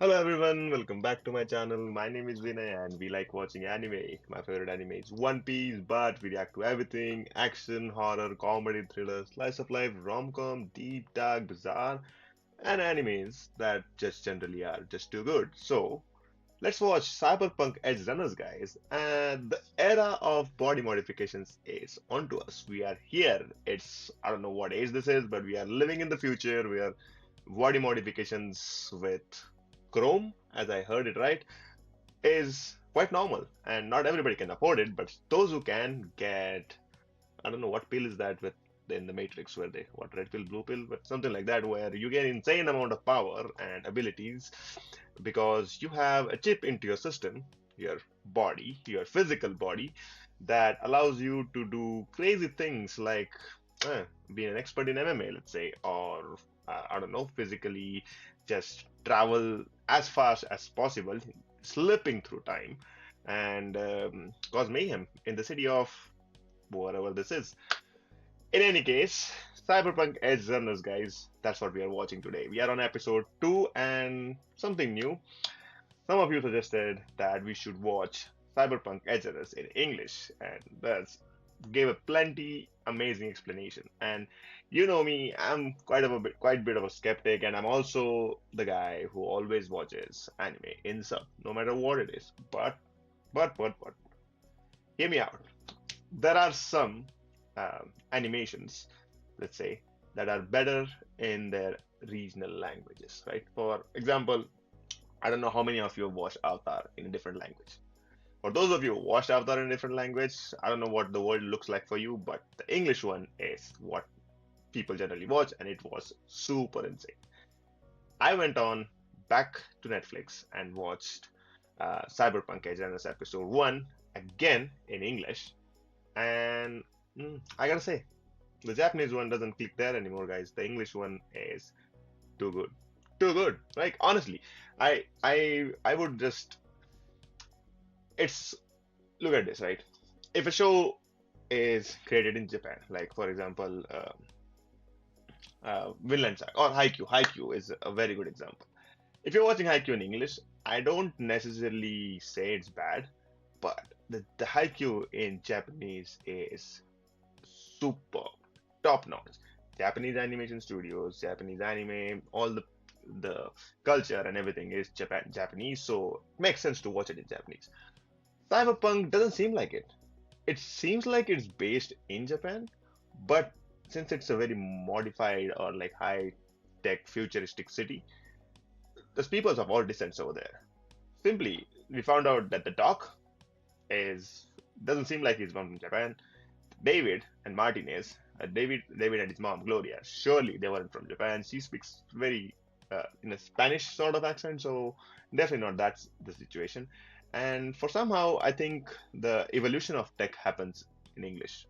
Hello everyone, welcome back to my channel. My name is Vinay and we like watching anime. My favorite anime is One Piece, but we react to everything: action, horror, comedy, thriller, slice of life, rom-com, deep, dark, bizarre, and animes that just generally are just too good. So, let's watch Cyberpunk Edgerunners, guys. And the era of body modifications is onto us. We are here. I don't know what age this is, but we are living in the future. We are body modifications with Chrome, as I heard it right, is quite normal, and not everybody can afford it. But those who can get, I don't know what pill is that with in the Matrix, where they what red pill, blue pill, but something like that, where you get insane amount of power and abilities because you have a chip into your system, your body, your physical body, that allows you to do crazy things like being an expert in MMA, let's say, or I don't know, physically just travel as fast as possible, slipping through time, and cause mayhem in the city of whatever this is. In any case, Cyberpunk Edge Runners, guys, that's what we are watching today. We are on episode 2 and something new. Some of you suggested that we should watch Cyberpunk Edge Runners in English, and that's gave a plenty amazing explanation. And you know me, I'm quite bit of a skeptic, and I'm also the guy who always watches anime in sub, no matter what it is. But, hear me out. There are some animations, let's say, that are better in their regional languages, right? For example, I don't know how many of you have watched Avatar in a different language. For those of you who watched Avatar in a different language, I don't know what the world looks like for you, but the English one is what people generally watch, and it was super insane. I went on back to Netflix and watched Cyberpunk Edgerunners episode 1 again in English, and I gotta say, the Japanese one doesn't click there anymore, guys. The English one is too good, too good. Like honestly, I would just it's look at this, right? If a show is created in Japan, like for example, Vinland Saga or Haikyuu. Haikyuu is a very good example. If you're watching Haikyuu in English, I don't necessarily say it's bad, but the Haikyuu in Japanese is super top notch. Japanese animation studios, Japanese anime, all the culture and everything is Japanese, so it makes sense to watch it in Japanese. Cyberpunk doesn't seem like it. It seems like it's based in Japan, but since it's a very modified or like high tech futuristic city, there's peoples of all descents over there. Simply, we found out that the doc is doesn't seem like he's from Japan. David and Martinez, David and his mom Gloria, surely they weren't from Japan. She speaks very in a Spanish sort of accent, so definitely not that's the situation. And for somehow, I think the evolution of tech happens in English.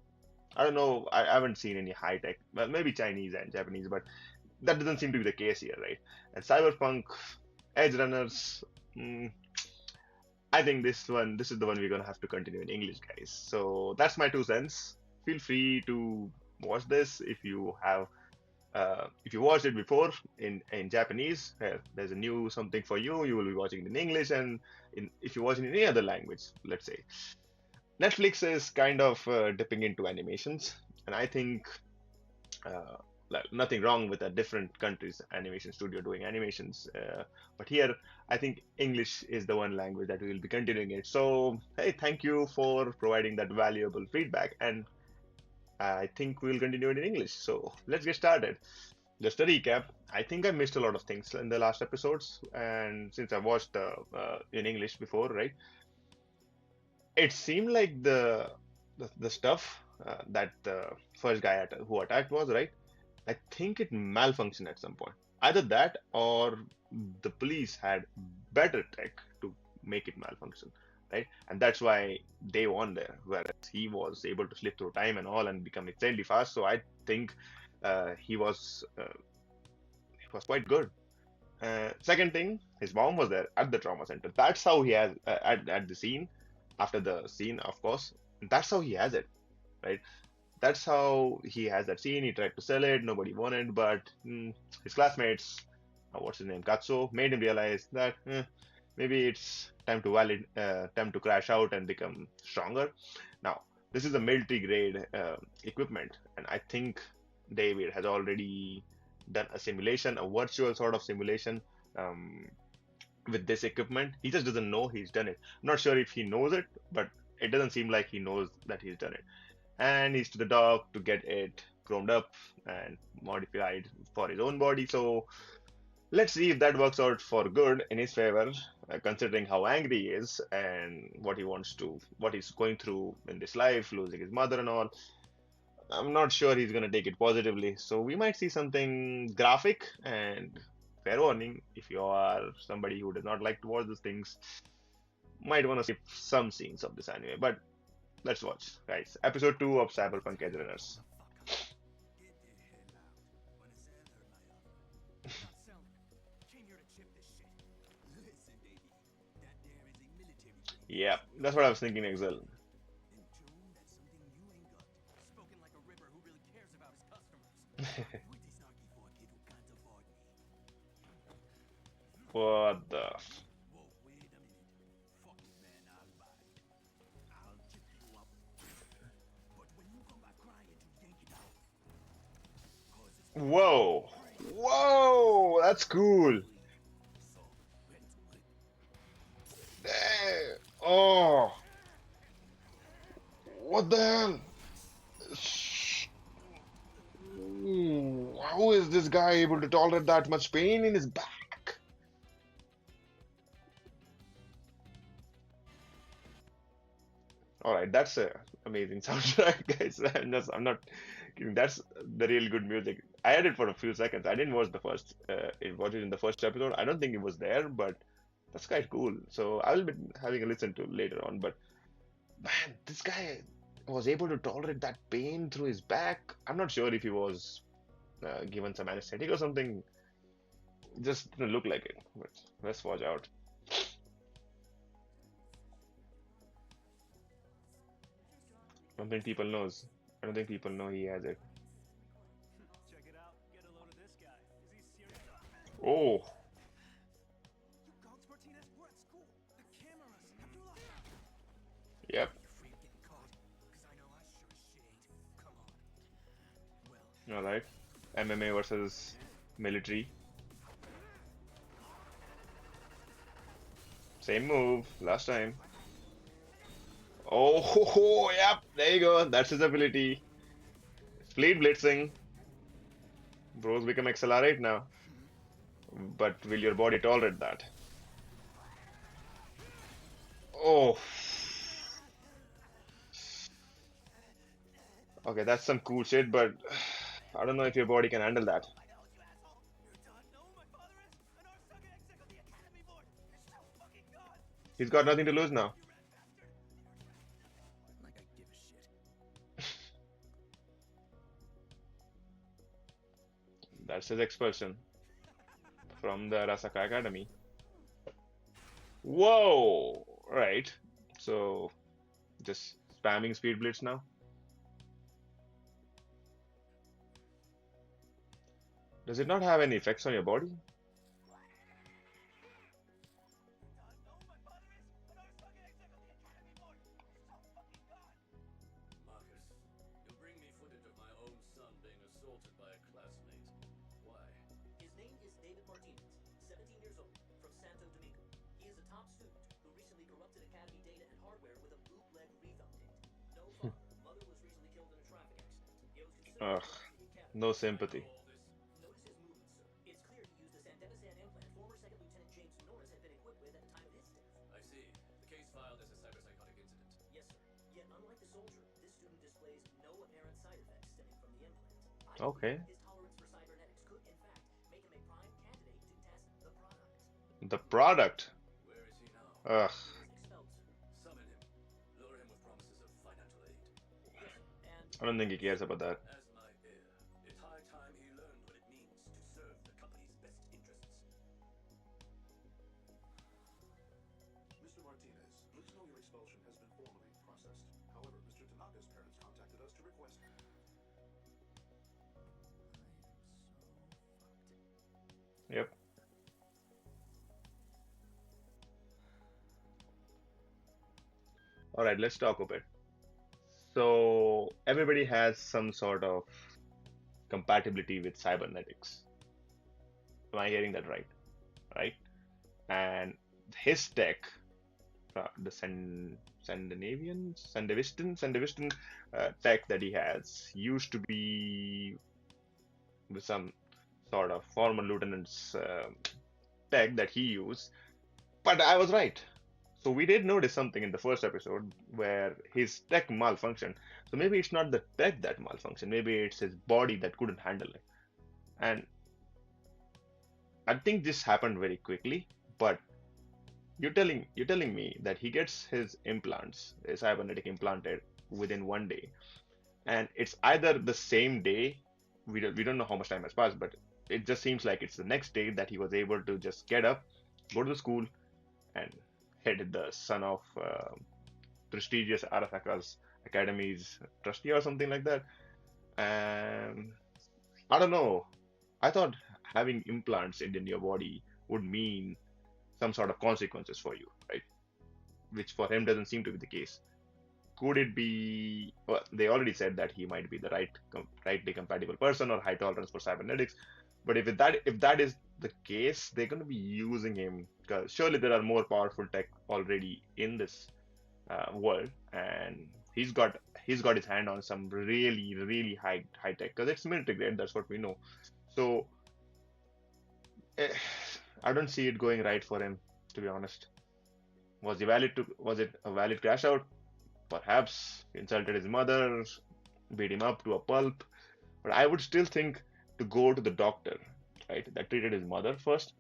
I don't know. I haven't seen any high tech. Well, maybe Chinese and Japanese, but that doesn't seem to be the case here, right? And Cyberpunk, Edge Runners. I think this is the one we're gonna have to continue in English, guys. So that's my 2 cents. Feel free to watch this if you watched it before in Japanese. There's a new something for you. You will be watching it in English, and if you watch it in any other language, let's say Netflix is kind of dipping into animations, and I think uh, like nothing wrong with a different country's animation studio doing animations. But here, I think English is the one language that we will be continuing it. So, hey, thank you for providing that valuable feedback, and I think we'll continue it in English. So, let's get started. Just a recap, I think I missed a lot of things in the last episodes, and since I watched in English before, right? It seemed like the stuff that the first guy who attacked was right. I think it malfunctioned at some point. Either that or the police had better tech to make it malfunction, right? And that's why they won there, whereas he was able to slip through time and all and become insanely fast. So I think he was quite good. Second thing, his mom was there at the trauma center. That's how he has at the scene, after the scene, of course. That's how he has it, right? That's how he has that scene. He tried to sell it, nobody wanted, but his classmates, what's his name, Katsuo, made him realize that maybe it's time to crash out and become stronger. Now, this is a military grade equipment, and I think David has already done a simulation, a virtual sort of simulation um, with this equipment. He just doesn't know he's done it. I'm not sure if he knows it, but it doesn't seem like he knows that he's done it. And he's to the dock to get it chromed up and modified for his own body. So let's see if that works out for good in his favor, considering how angry he is and what he's going through in this life, losing his mother and all. I'm not sure he's going to take it positively. So we might see something graphic, and fair warning, if you are somebody who does not like to watch these things, might want to skip some scenes of this anime. But let's watch, guys. Episode 2 of Cyberpunk Edgerunners. Yeah, that's what I was thinking, Excel. What the? Whoa! Whoa! That's cool. Damn. Oh, what the hell? How is this guy able to tolerate that much pain in his back? All right, that's a amazing soundtrack, guys. I'm not kidding. That's the real good music. I had it for a few seconds. I didn't watch the first, watch it in the first episode. I don't think it was there, but that's quite cool. So I'll be having a listen to later on. But man, this guy was able to tolerate that pain through his back. I'm not sure if he was given some anesthetic or something. Just didn't look like it. But let's watch out. I don't think people knows. I don't think people know he has it. Oh, yep. All right. MMA versus military. Same move last time. Oh, yep. There you go. That's his ability. Fleet blitzing. Bros become accelerate now. But will your body tolerate that? Oh, okay. That's some cool shit, but I don't know if your body can handle that. He's got nothing to lose now. That's his expulsion from the Arasaka Academy. Whoa! Right. So just spamming speed blitz now. Does it not have any effects on your body? Ugh, no sympathy. Okay. The product. Ugh. I don't think he cares about that. Mr. Martinez, please know your expulsion has been formally processed. However, Mr. Tanaka's parents contacted us to request. Yep. All right, let's talk a bit. So everybody has some sort of compatibility with cybernetics. Am I hearing that right? Right? And his tech, the Sandevistan tech that he has used to be with some sort of former lieutenant's tech that he used. But I was right. So we did notice something in the first episode where his tech malfunctioned. So maybe it's not the tech that malfunctioned. Maybe it's his body that couldn't handle it. And I think this happened very quickly. But you're telling me that he gets his implants, his cybernetic implanted within 1 day, and it's either the same day. We don't know how much time has passed, but it just seems like it's the next day that he was able to just get up, go to the school, and head the son of prestigious Arasaka's Academy's trustee or something like that. And I don't know. I thought having implants in your body would mean some sort of consequences for you, right? Which for him doesn't seem to be the case. Could it be? Well, they already said that he might be the rightly compatible person or high tolerance for cybernetics. But if that is the case, they're going to be using him because surely there are more powerful tech already in this world, and he's got his hand on some really high tech because it's military grade. That's what we know. So eh, I don't see it going right for him, to be honest. Was it a valid crash out? Perhaps he insulted his mother, beat him up to a pulp. But I would still think to go to the doctor, right, that treated his mother first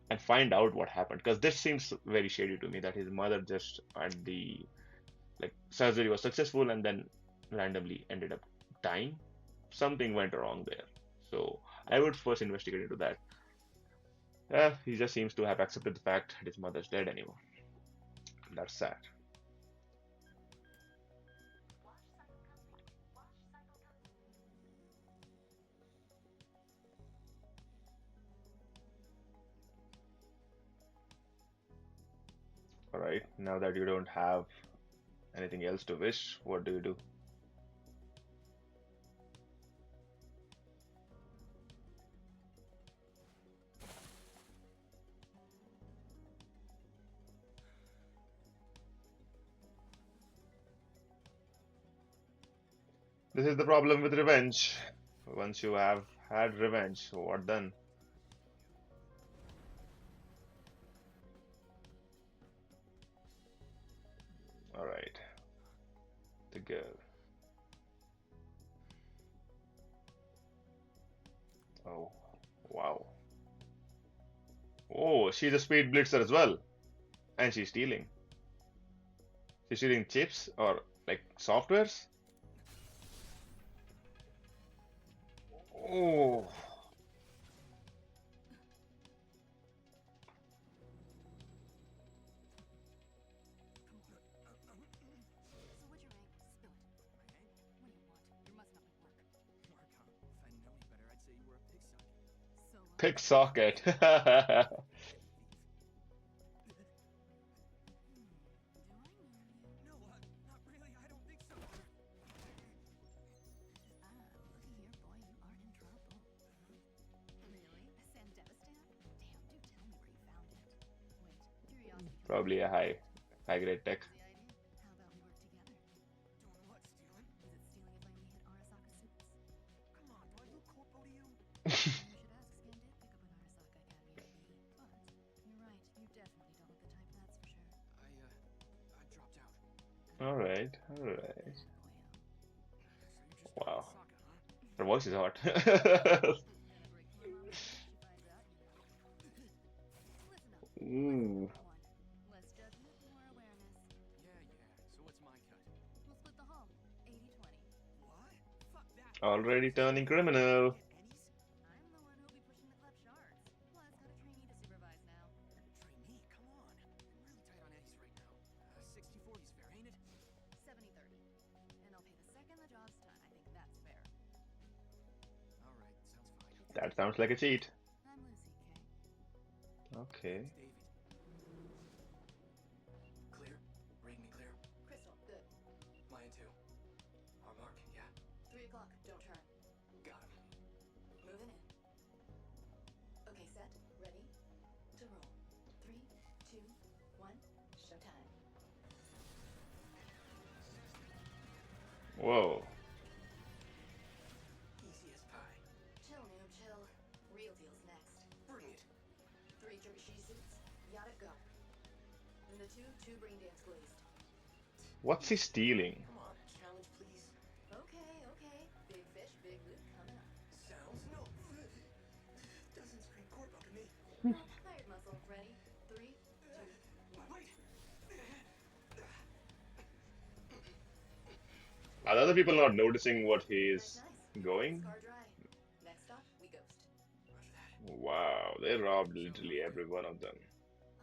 and find out what happened. Because this seems very shady to me that his mother just at the like surgery was successful and then randomly ended up dying. Something went wrong there. So I would first investigate into that. He just seems to have accepted the fact that his mother's dead anymore. That's sad. All right, now that you don't have anything else to wish, what do you do? This is the problem with revenge. Once you have had revenge, what then? All right, the girl. Oh, wow. Oh, she's a speed blitzer as well, and she's stealing. She's stealing chips or like softwares. Oh, So what'd you rank? Spill it. My rank? What do you want? You must not like work. Work, huh? If I knew any better, I'd say you were a pig socket. So, pick socket. do I know you? No, not really. I don't think so. Looky here, boy, you are in trouble. Really? Sandevistan? Damn, do tell me where you found it. Wait, curiosity killed Probably a high grade tech. the idea. How about we work together? Doing what? Stealing? Is it stealing if I only hit Arasaka suits? Come on, do I look corpo to you? You should ask. Scan did pick up an Arasaka Academy degree, but you're right. You definitely don't look the type, that's for sure. I dropped out. All right, all right. Boyo. So you just Wow, Arasaka, huh? her voice is hot. Gonna break my mama when she finds out. Listen up. Ooh, One. Less judgment, more awareness. Yeah. So what's my cut? We'll split the home. 80-20. What? Fuck that. already turning criminal. Get Ennies? I'm the one who'll be pushing the club shards. Plus, got a trainee to supervise now. Trainee? Come on. I'm really tight on Ennies right now. 60-40's fair, ain't it? 70-30. And I'll pay the second the job's done. I think that's fair. All right, sounds fine. That sounds like a cheat. I'm Lucy, Kay. Okay. David. Clear? Read me clear? Crystal, good. clock. Don't turn. Got him. Moving in. Okay, set. Ready to roll. 3, 2, 1. Showtime. Whoa. Easy as pie. Chill, noob, chill. Real deal's next. Bring it. 3 trebuchet suits. Gotta go. And the two brain dance glazed. What's he stealing? Come on, challenge, please. Okay, okay. Big fish, big loot coming up. Sounds no. Doesn't scream corp up to me. Hired muscle. Ready? 3, 2, 1. Wait. Are the other people not noticing what he Nice, is nice. going? Scar dry. Next stop, we ghost. Roger that. Wow, they robbed literally every one of them.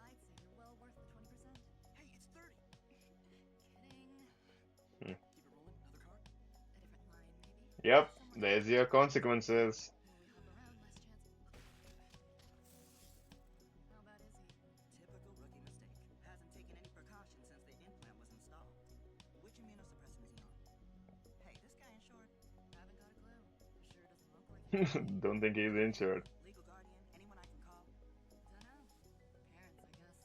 I'd say you're well worth the 20%. Hey, it's 30. Kidding. Keep it rolling. Another card. A different line, maybe? Yep, Somewhere there's your consequences. More we hop around, less chance. How bad is he? Typical rookie mistake. Hasn't taken any precautions since the implant was installed. Which immunosuppressant is he on? Hey, this guy insured? Haven't got a clue. Sure doesn't look like it. Don't think he's injured. Legal guardian? Anyone I can call? Dunno. Parents, I guess.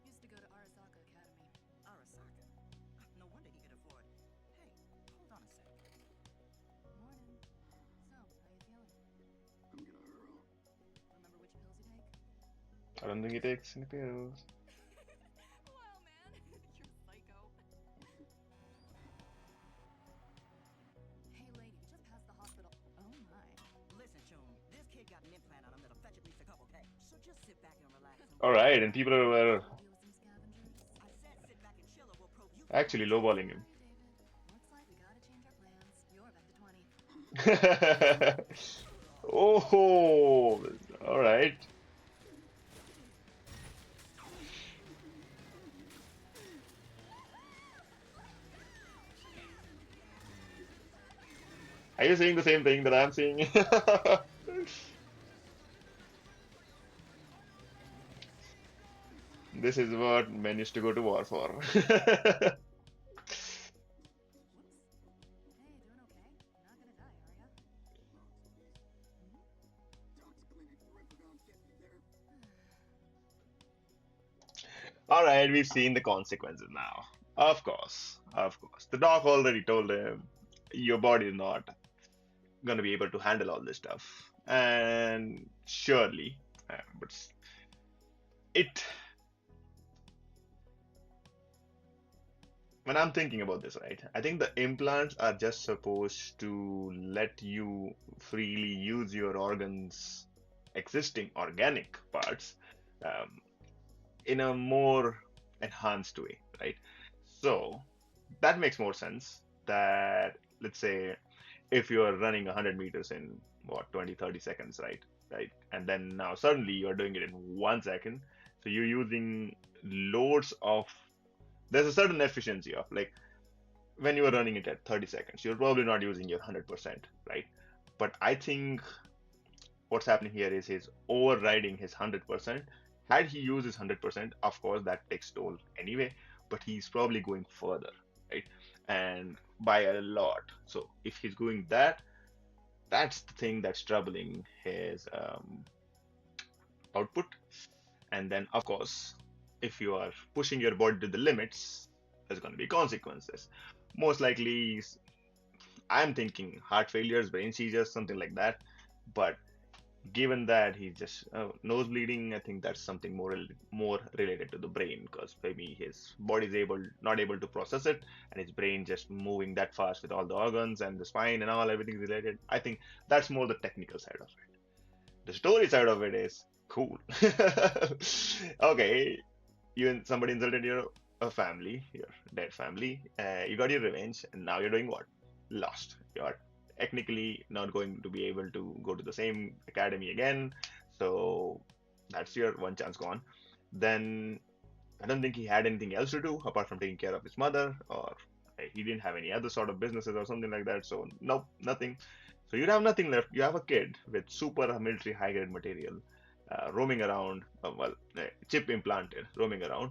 Used to go to Arasaka Academy. Arasaka. No wonder he could afford. Hey, hold on a sec. Morning. So, how you feeling? I'm gonna hurl. Remember which pills you take? I don't think he takes any pills. Wow, man. You're psycho. Hey, lady, we just passed the hospital. Oh, my. Listen, Chum, this kid got an implant on him that'll fetch at least a couple K. So just sit back and relax. Alright, and people were Deal with some scavengers. I said sit back and chill or we'll probe you. actually lowballing him. David, looks like we gotta change our plans. You're back to 20. Oh, alright. Are you seeing the same thing that I'm seeing? This is what men used to go to war for. Whoops. Hey, doing okay? Not gonna die, are ya? Doc's clinic right around 50 there. Alright, we've seen the consequences now. Of course, of course. The doc already told him your body is not gonna be able to handle all this stuff. And surely, but it. When I'm thinking about this, right, I think the implants are just supposed to let you freely use your organs, existing organic parts, um, in a more enhanced way, right? So that makes more sense that, let's say, if you're running 100 meters in what, 20, 30 seconds, right? Right. And then now suddenly you're doing it in 1 second. So you're using loads of, there's a certain efficiency of, like, when you are running it at 30 seconds, you're probably not using your 100%, right? But I think what's happening here is he's overriding his 100%. Had he used his 100%, of course, that takes toll anyway, but he's probably going further, right? And by a lot. So if he's going that, that's the thing that's troubling his output. And then, of course, if you are pushing your body to the limits, there's going to be consequences. Most likely, I'm thinking heart failures, brain seizures, something like that. But given that he's just nose bleeding, I think that's something more related to the brain, because maybe his body's not able to process it, and his brain just moving that fast with all the organs and the spine and all, everything related. I think that's more the technical side of it. The story side of it is cool. Okay, somebody insulted your family, your dead family. You got your revenge, and now you're doing what? Lost. You're technically not going to be able to go to the same academy again. So that's your one chance gone. Then I don't think he had anything else to do apart from taking care of his mother, or he didn't have any other sort of businesses or something like that. So nope, nothing. So you'd have nothing left. You have a kid with super military high grade material roaming around, chip implanted, roaming around,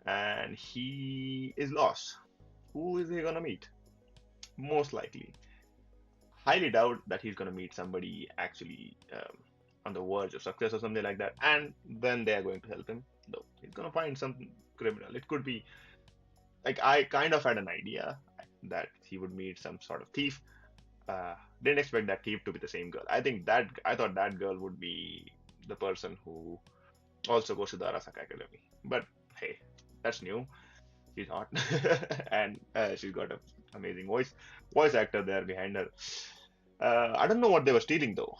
and he is lost. Who is he gonna meet? Most likely highly doubt that he's gonna meet somebody actually on the verge of success or something like that, and then they are going to help him. Though he's gonna find some criminal. It could be like I kind of had an idea that he would meet some sort of thief. Didn't expect that thief to be the same girl. I thought that girl would be the person who also goes to the Arasaka Academy. But hey, that's new. She's hot, and she's got an amazing voice actor there behind her. I don't know what they were stealing though.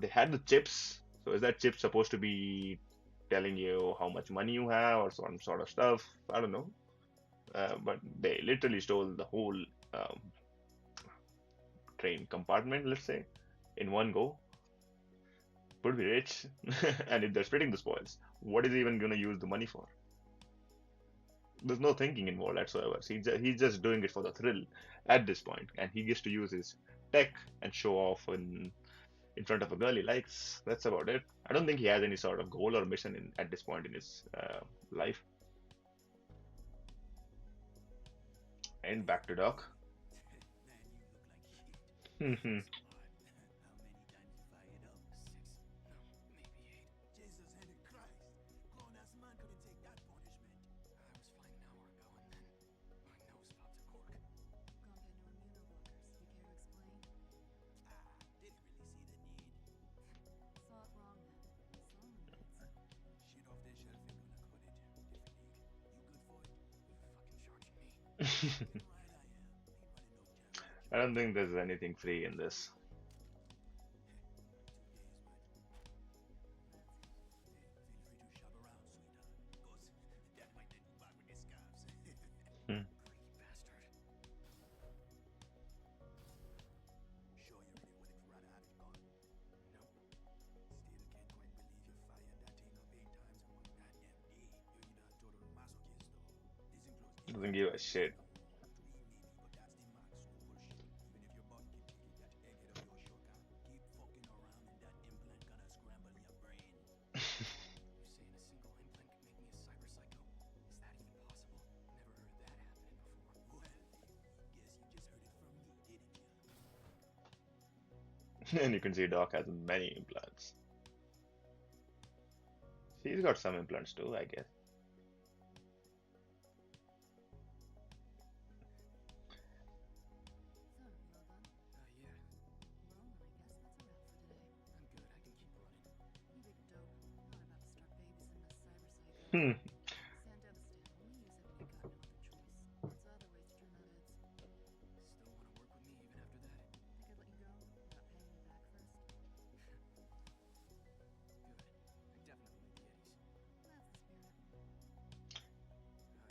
They had the chips. So is that chip supposed to be telling you how much money you have or some sort of stuff? I don't know. But they literally stole the whole um, train compartment, let's say, in one go. Would be rich. And if they're splitting the spoils, what is he even gonna use the money for? There's no thinking involved whatsoever. He's just doing it for the thrill at this point, and he gets to use his tech and show off in front of a girl he likes. That's about it. I don't think he has any sort of goal or mission at this point in his life. And back to Doc. Man, you look like shit. Hmm. Smart. How many times you fired up? 6. No, maybe 8. Jesus and Christ. Grown-ass man couldn't take that punishment. I was fine an hour ago, and then my nose popped a cork. Gone immunoblockers. You care to explain? Didn't really see the need. Saw it wrong then. Some bits. Shit off the shelf ain't gonna cut it. Different league. You good for it? You fucking charging me. Right, I am. Ain't running no jam. I don't think there's anything free in this. 2 days, man. Feel free to shop around, sweetheart. Cause that might let you back with the scabs. Hmm. Greedy bastard. Sure you really would if you rather have it gone? Nope. Still can't quite believe you fired that thing up 8 times in one goddamn day. You're either a total masochist or this includes Doesn't give a shit. 3 maybe, but that's the max. No bullshit. Even if your body can take it, that egghead of yours sure can. Keep fucking around and that implant gonna scramble your brain. You're saying a single implant could make me a cyber psycho? Is that even possible? Never heard that happening before. Well, guess you just heard it from me, didn't you? And you can see Doc has many implants. She's got some implants too, I guess. So, you all done? Yeah. Well, then I guess that's a wrap for today. I'm good. I can keep running. You big dope. Not about to start babysitting a cyber psycho. Hmm. Sandevistan, only use it when you got no other choice. Lots of other ways to turn out hits. Still wanna work with me even after that? Think I'd let you go without paying me back first? Good. I definitely need the eddies. That's the spirit.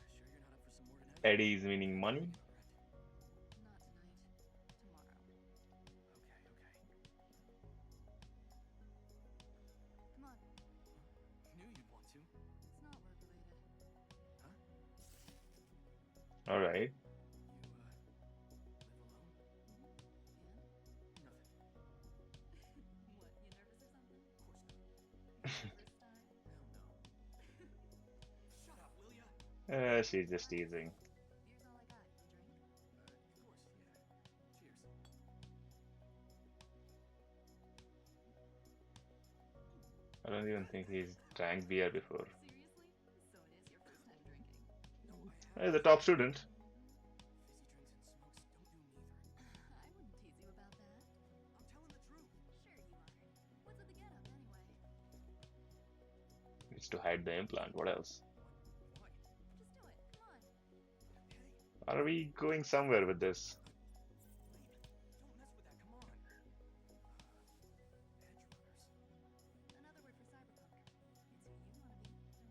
Sure you're not up for some more tonight? Eddie's meaning money. Not tonight. Tomorrow. Come on. Knew you'd want to. It's not work related. Huh? All right. You, live alone? And? Nothing. What, you nervous or something? Of course not. First time? Hell no. Shut up, will ya? She's just teasing. Beer's all I got. You drink? Of course, yeah. Cheers. I don't even think he's drank beer before. Seriously? So it is your first time drinking. No, I He's have. a top student. Fizzy drinks and smokes don't do neither. I wouldn't tease you about that. I'm telling the truth. Sure you are. What's with the getup anyway? It's to hide the implant. What else? Why? Just do it. Come on. Hey, Are we going somewhere with this? wait. Don't mess with that. Come on. Edgerunners. Another word for cyberpunk. It's who you want to be, don't you?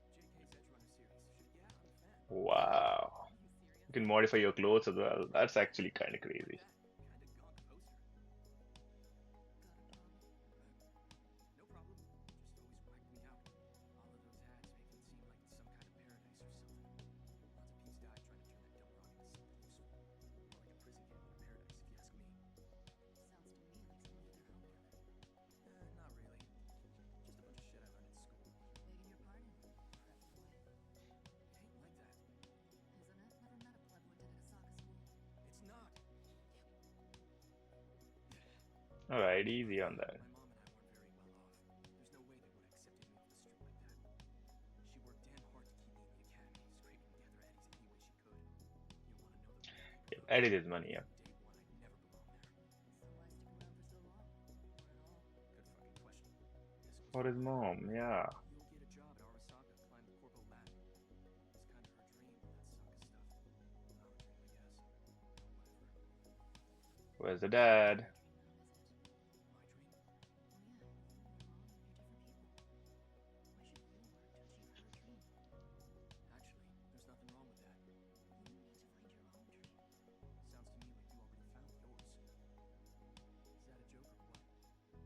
JK's Edgerunner series. Yeah, I'm a fan. Wow. Are you You serious? can modify your clothes as well. That's actually kind of crazy. Kinda gunk poster. Got a problem. No problem. Just always whacked me out. All of those ads make it seem like it's some kind of paradise or something. Lots of peeps died trying to turn that dumb rock into something useful. More like a prison camp than a paradise, if you ask me. Sounds to me like someone did their homework. Not really. Just a bunch of shit I learned in school. Begging your pardon, prep boy. It ain't like that. Isn't it? Never met a pleb who attended a soccer school. It's not. All right, easy on that. My mom and I weren't very well off. There's no way they would have accepted me off the street like that. She worked damn hard to keep me in the academy, scraping together eddies any way she could. You want to know the main thing, Yeah, though? Eddie is money, yeah. From day one, I never belonged there. So why stick around for so long? Or at all? Good fucking question. Guess it was For his her. mom, yeah. You'll get a job at Arasaka, climb the corporal ladder. It's kind of her dream, that Saka stuff. Our dream, I guess. Whatever. Where's the dad? My dream? Well, yeah, you and your mom, you're different people. Why should you work just so you can have a dream? Actually, there's nothing wrong with that. You need to find your own dream. Sounds to me like you already found yours.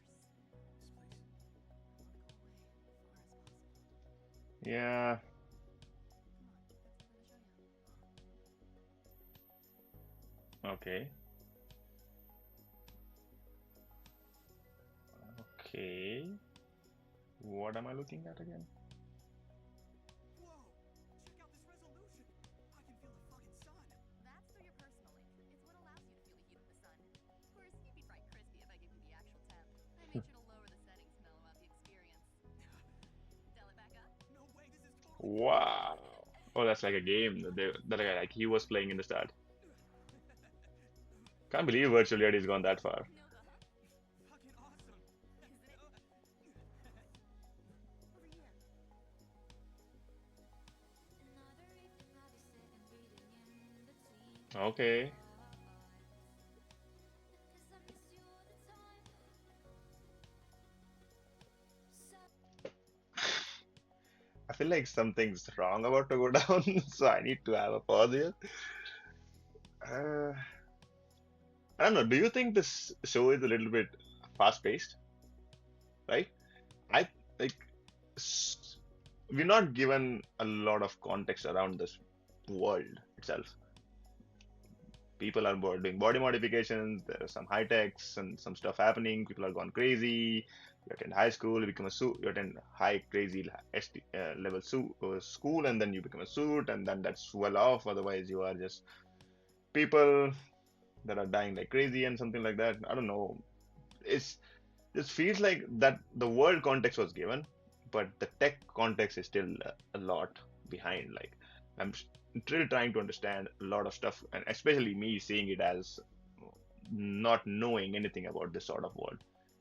Is that a joke or what? You call it a prison camp. To me, this city's a whole lot worse. This place? I want to go away, as far as possible. Yeah, Come on, let's go to the show you. okay. Okay. What am I looking at again? Whoa! Check out this resolution! I can feel the fucking sun! That's through your personal link. It's what allows you to feel the heat of the sun. Of course, you'd be fright crispy if I give you the actual temp. I made sure to lower the settings to mellow out the experience. Dial it back up? No way, this is totally Wow. Oh, that's like a game that guy, like he was playing in the start. Can't believe virtual reality's gone that far. No go, huh? fucking awesome! Isn't it? Over here. Okay. I feel like something's wrong about to go down, so I need to have a pause here. Uh, I don't know. Do you think this show is a little bit fast-paced, right? I like we're not given a lot of context around this world itself. People are doing body modifications. There are some high techs and some stuff happening. People are gone crazy. You attend high school, you become a suit. You attend high crazy level school, and then you become a suit, and then that's well off. Otherwise, you are just people that are dying like crazy and something like that. I don't know. It's This feels like that the world context was given, but the tech context is still a lot behind. Like I'm still trying to understand a lot of stuff, and especially me seeing it as not knowing anything about this sort of world.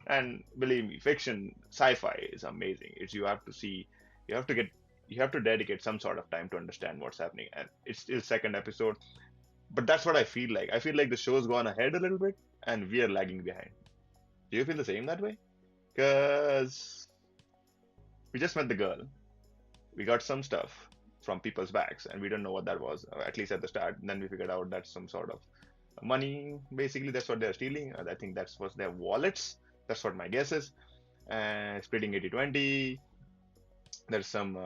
And believe me, fiction, sci-fi is amazing. It's you have to see, you have to get, you have to dedicate some sort of time to understand what's happening. And it's still second episode, but that's what I feel like. I feel like the show's gone ahead a little bit, and we are lagging behind. Do you feel the same that way? Because we just met the girl, we got some stuff from people's bags, and we don't know what that was, at least at the start. And then we figured out that's some sort of money. Basically, that's what they're stealing. I think that's was their wallets. That's what my guess is. And splitting 80-20. There's some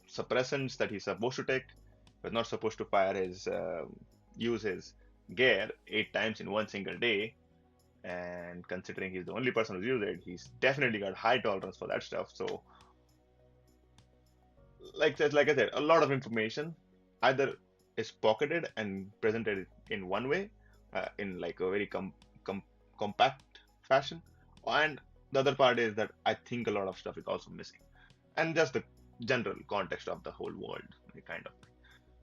suppressants that he's supposed to take, but not supposed to fire his use his gear 8 times in one single day. And considering he's the only person who's used it, he's definitely got high tolerance for that stuff. So, like I said, a lot of information either is pocketed and presented in one way, in like a very compact fashion, and the other part is that I think a lot of stuff is also missing, and just the general context of the whole world, kind of.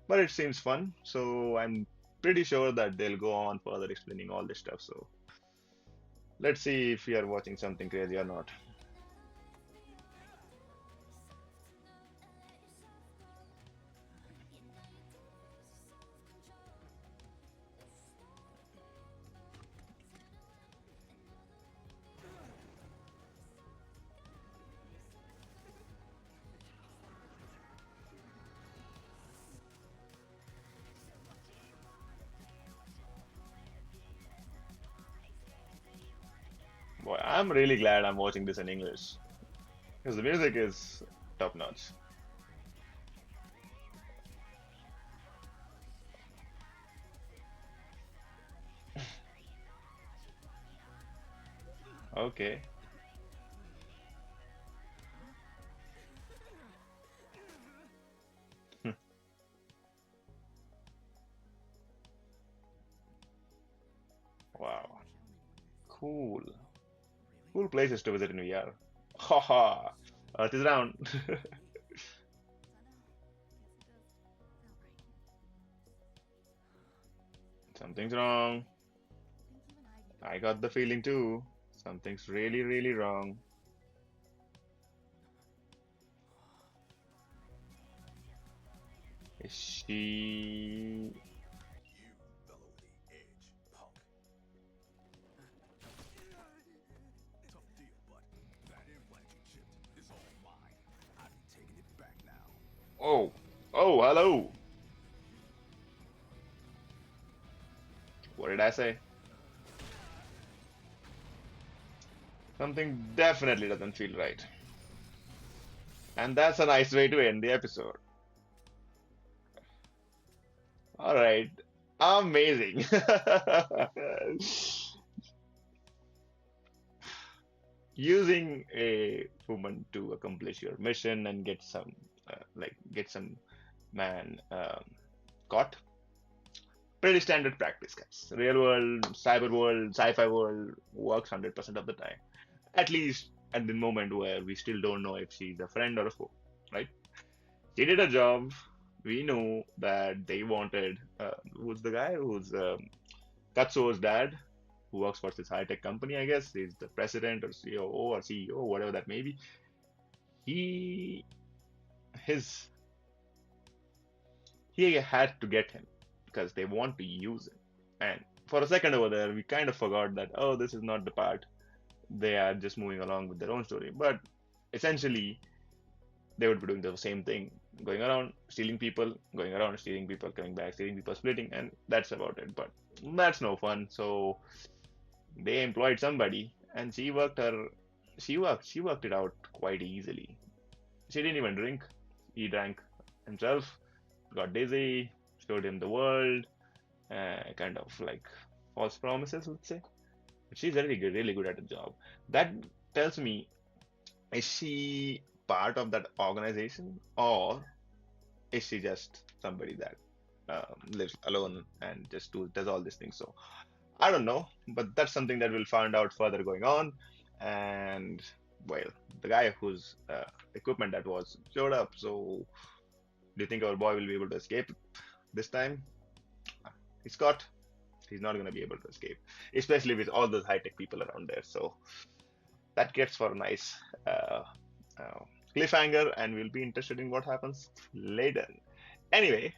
But it seems fun, so I'm pretty sure that they'll go on further explaining all this stuff. So let's see if we are watching something crazy or not. Boy, I'm really glad I'm watching this in English because the music is top notch. Okay. Cool. Really? Cool places to visit in VR. Haha. Earth is round. Something's wrong. I got the feeling too. Something's really, really wrong. Is she? You fellow with the edge, punk. Tough deal, but that implant you chipped is all mine. I'm taking it back now. Oh, oh, hello. What did I say? Something definitely doesn't feel right. And that's a nice way to end the episode. All right. Amazing. Using a woman to accomplish your mission and get some, get some man caught. Pretty standard practice, guys. Real world, cyber world, sci-fi world works 100% of the time. At least at the moment where we still don't know if she's a friend or a foe, right? She did a job. We know that they wanted. Who's the guy? Who's Katsuo's dad, who works for this high-tech company, I guess. He's the president or COO or CEO, whatever that may be. He his he had to get him because they want to use him. And for a second over there, we kind of forgot that, oh, this is not the part. They are just moving along with their own story. But essentially, they would be doing the same thing, going around, stealing people, going around, stealing people, coming back, stealing people, splitting, and that's about it. But that's no fun. So they employed somebody, and she worked it out quite easily. She didn't even drink. He drank himself, got dizzy, showed him the world, kind of like false promises, let's say. But she's really good at the job. That tells me, is she part of that organization, or is she just somebody that lives alone and just does all these things? So I don't know, but that's something that we'll find out further going on. And well, the guy whose equipment that was showed up. So do you think our boy will be able to escape this time? He's caught. He's not going to be able to escape, especially with all those high-tech people around there. So that gets for a nice uh, uh, cliffhanger, and we'll be interested in what happens later. Anyway,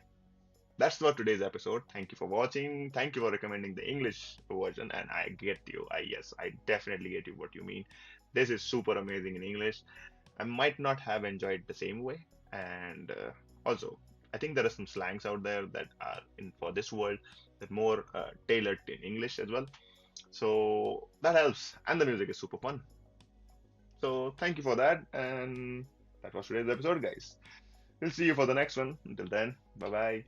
that's for today's episode. Thank you for watching. Thank you for recommending the English version, and I get you. I definitely get you what you mean. This is super amazing in English. I might not have enjoyed the same way, and also I think there are some slangs out there that are in for this world that more tailored in English as well. So that helps, and the music is super fun. So thank you for that, and that was today's episode, guys. We'll see you for the next one. Until then, bye bye.